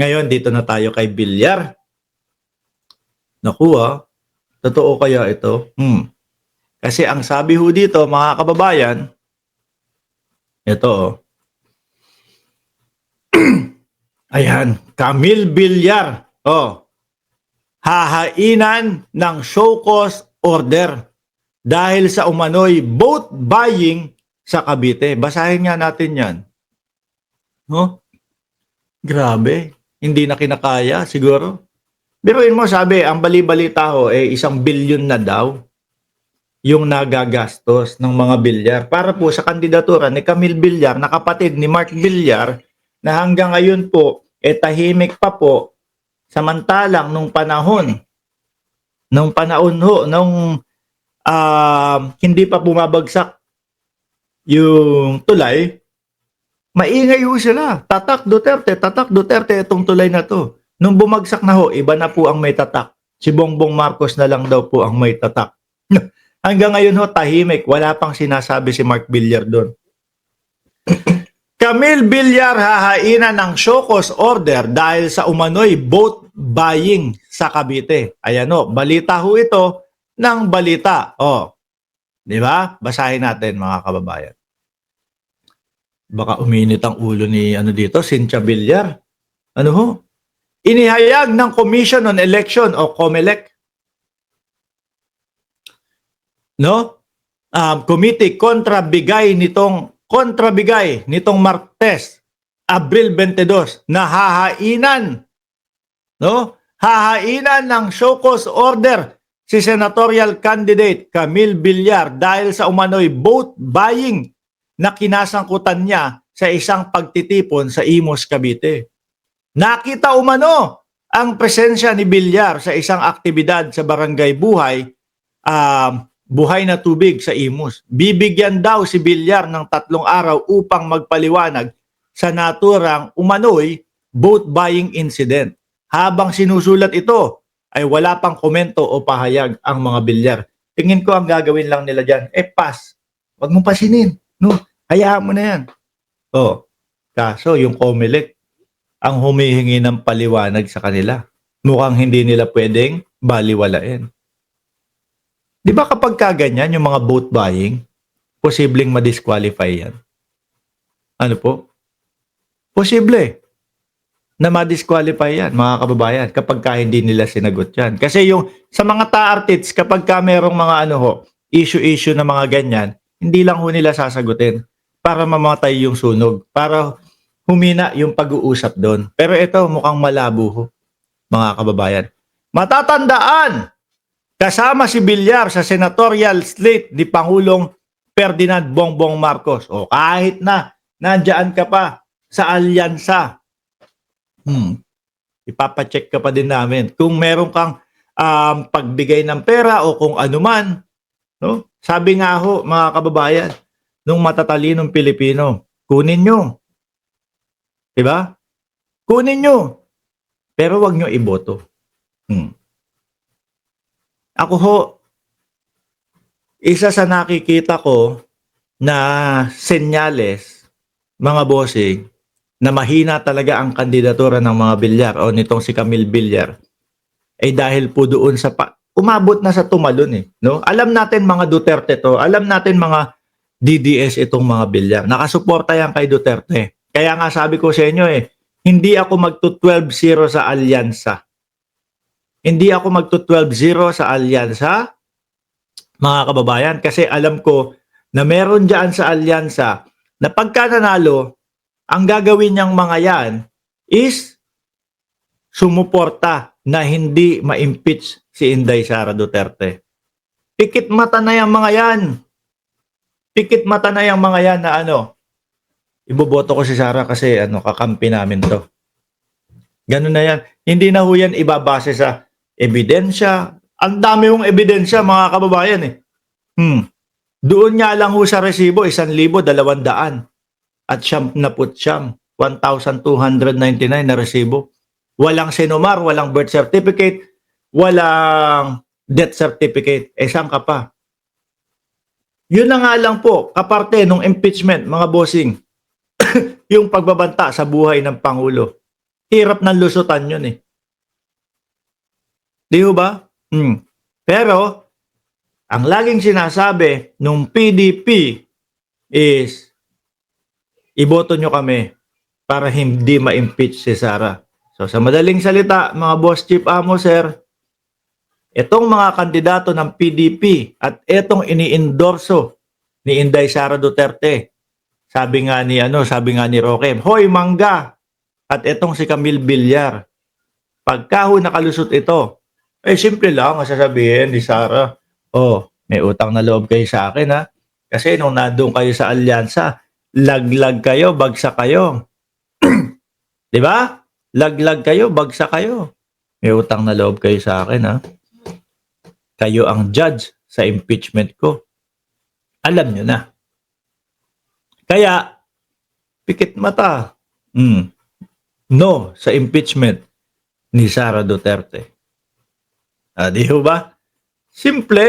Ngayon, dito na tayo kay Villar. Naku totoo kaya ito? Kasi ang sabi ho dito, mga kababayan, ito ayan, Camille Villar. Hahainan ng show cause order dahil sa umano'y vote buying sa Cavite. Basahin nga natin yan. Grabe. Hindi na kinakaya siguro. Biruin mo, sabi, ang bali-balita ho, 1 bilyon na daw yung nagagastos ng mga Villar para po sa kandidatura ni Camille Villar na kapatid ni Mark Villar na hanggang ngayon po tahimik pa po samantalang nung panahon hindi pa bumabagsak yung tulay, maingay ho sila. Tatak Duterte itong tulay na to. Nung bumagsak na ho, iba na po ang may tatak. Si Bongbong Marcos na lang daw po ang may tatak. Hanggang ngayon ho, tahimik. Wala pang sinasabi si Mark Villar doon. Camille Villar hahainan ng show cause order dahil sa umano'y vote buying sa Cavite. Ayan o, balita ho ito ng balita. Di ba? Basahin natin mga kababayan. Baka uminit ang ulo ni Cynthia Villar. Ano ho? Inihayag ng Commission on Election o COMELEC committee kontrabigay nitong Martes, Abril 22 na hahainan ng show cause order si senatorial candidate Camille Villar dahil sa umano'y vote buying na kinasangkutan niya sa isang pagtitipon sa Imus, Cavite. Nakita umano ang presensya ni Villar sa isang aktibidad sa Barangay Buhay na Tubig sa Imus. Bibigyan daw si Villar ng 3 araw upang magpaliwanag sa naturang umano'y vote buying incident. Habang sinusulat ito, ay wala pang komento o pahayag ang mga Villar. Tingin ko ang gagawin lang nila dyan, pass. Huwag mong pasinin. Hayaan mo na yan. Kaso yung COMELEC ang humihingi ng paliwanag sa kanila. Mukhang hindi nila pwedeng baliwalain. Di ba kapag kaganyan yung mga vote buying, posibleng ma-disqualify yan? Ano po? Posible na ma-disqualify yan, mga kababayan, kapag hindi nila sinagot yan. Kasi yung sa mga taartits, kapag merong mga issue na mga ganyan, hindi lang ho nila sasagutin para mamatay yung sunog, para humina yung pag-uusap doon. Pero ito mukhang malabo ho, mga kababayan. Matatandaan, kasama si Villar sa senatorial slate ni Pangulong Ferdinand Bongbong Marcos. Kahit na nandiyan ka pa sa alyansa, ipapacheck ka pa din namin. Kung meron kang pagbigay ng pera o kung anuman, sabi nga ho, mga kababayan, nung matatalinong Pilipino, kunin nyo. Diba? Kunin nyo. Pero wag nyo iboto. Ako ho, isa sa nakikita ko na senyales, mga bossing, na mahina talaga ang kandidatura ng mga Villar o nitong si Camille Villar, dahil po doon sa umabot na sa tumalon Alam natin mga Duterte to, alam natin mga DDS itong mga Villar. Nakasuporta yan kay Duterte. Kaya nga sabi ko sa inyo hindi ako magto-12-0 sa alyansa. Hindi ako magto-12-0 sa alyansa, mga kababayan, kasi alam ko na meron dyan sa alyansa na pagka nanalo, ang gagawin niyang mga yan is sumuporta na hindi ma-impeach si Inday Sara Duterte. Pikit mata na yung mga yan. Pikit mata na yung mga yan na iboboto ko si Sara kasi kakampi namin to. Ganun na yan. Hindi na ho yan ibabase sa ebidensya. Ang dami hong ebidensya, mga kababayan Doon nga lang ho sa resibo, 1,200 at 1,299 na resibo. Walang sinumar, walang birth certificate, walang death certificate. Saan ka pa? Yun na nga lang po, kaparte nung impeachment, mga bossing, yung pagbabanta sa buhay ng Pangulo. hirap ng lusutan yun eh. Di ba? Pero, ang laging sinasabi nung PDP is, iboto nyo kami para hindi ma-impeach si Sara. So sa madaling salita, mga boss chief amo sir, itong mga kandidato ng PDP at itong ini-endorso ni Inday Sara Duterte, sabi nga ni Roque, hoy mangga, at itong si Camille Villar, pagka ho nakalusot ito, simple lang ang sasabihin ni Sara, may utang na loob kayo sa akin ha, kasi nung nandun kayo sa alyansa, laglag kayo, bagsak kayo. Di ba? Laglag kayo, bagsak kayo. May utang na loob kayo sa akin ha. Kayo ang judge sa impeachment ko. Alam nyo na. Kaya, pikit mata. No sa impeachment ni Sara Duterte. Di ba? Simple,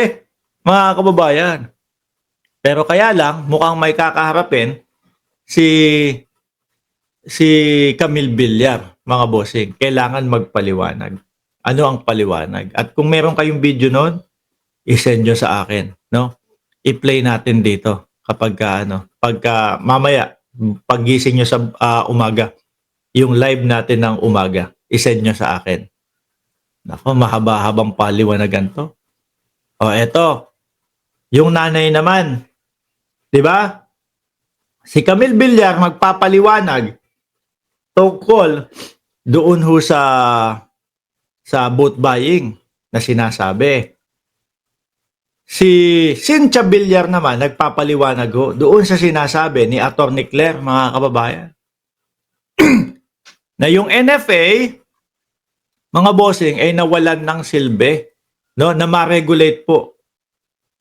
mga kababayan. Pero kaya lang, mukhang may kakaharapin si Camille Villar, mga bossing. Kailangan magpaliwanag. Ano ang paliwanag? At kung meron kayong video noon, i-send nyo sa akin, no? I-play natin dito pagka mamaya paggising nyo sa umaga, yung live natin ng umaga, i-send nyo sa akin. Nako, mahaba-habang paliwanagan to. Eto. Yung nanay naman, 'di ba? Si Camille Villar magpapaliwanag tungkol doon ho sa vote buying na sinasabi. Si Cynthia Villar naman nagpapaliwanag ho doon sa sinasabi ni Attorney Claire, mga kababayan. Na yung NFA, mga bossing, ay nawalan ng silbi, no, na ma-regulate po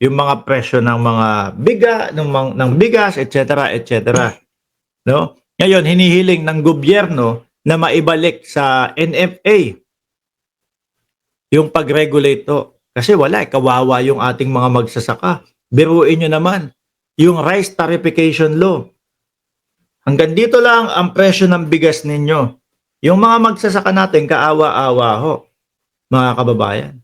yung mga presyo ng mga ng bigas, etc., etc. No? Ngayon, hinihiling ng gobyerno na maibalik sa NFA yung pag-regulate to. Kasi wala, kawawa yung ating mga magsasaka. Biruin nyo naman, yung rice tarification law. Hanggang dito lang ang presyo ng bigas ninyo. Yung mga magsasaka natin, kaawa-awa ho, mga kababayan.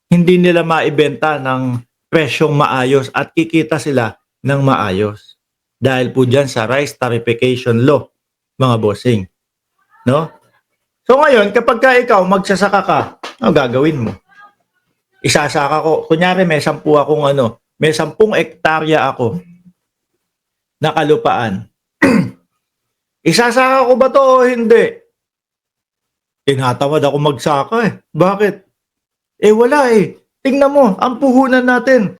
Hindi nila maibenta ng presyong maayos at kikita sila ng maayos. Dahil po dyan sa rice tarification law, mga bossing. No? So ngayon, kapag ka ikaw magsasaka ka, ano gagawin mo? Isasaka ko, kunyari may 10 akong may 10 hektarya ako na kalupaan. Isasaka ko ba to o hindi? Tinatamad ako magsaka eh. Bakit? Wala eh. Tingnan mo, ang puhunan natin.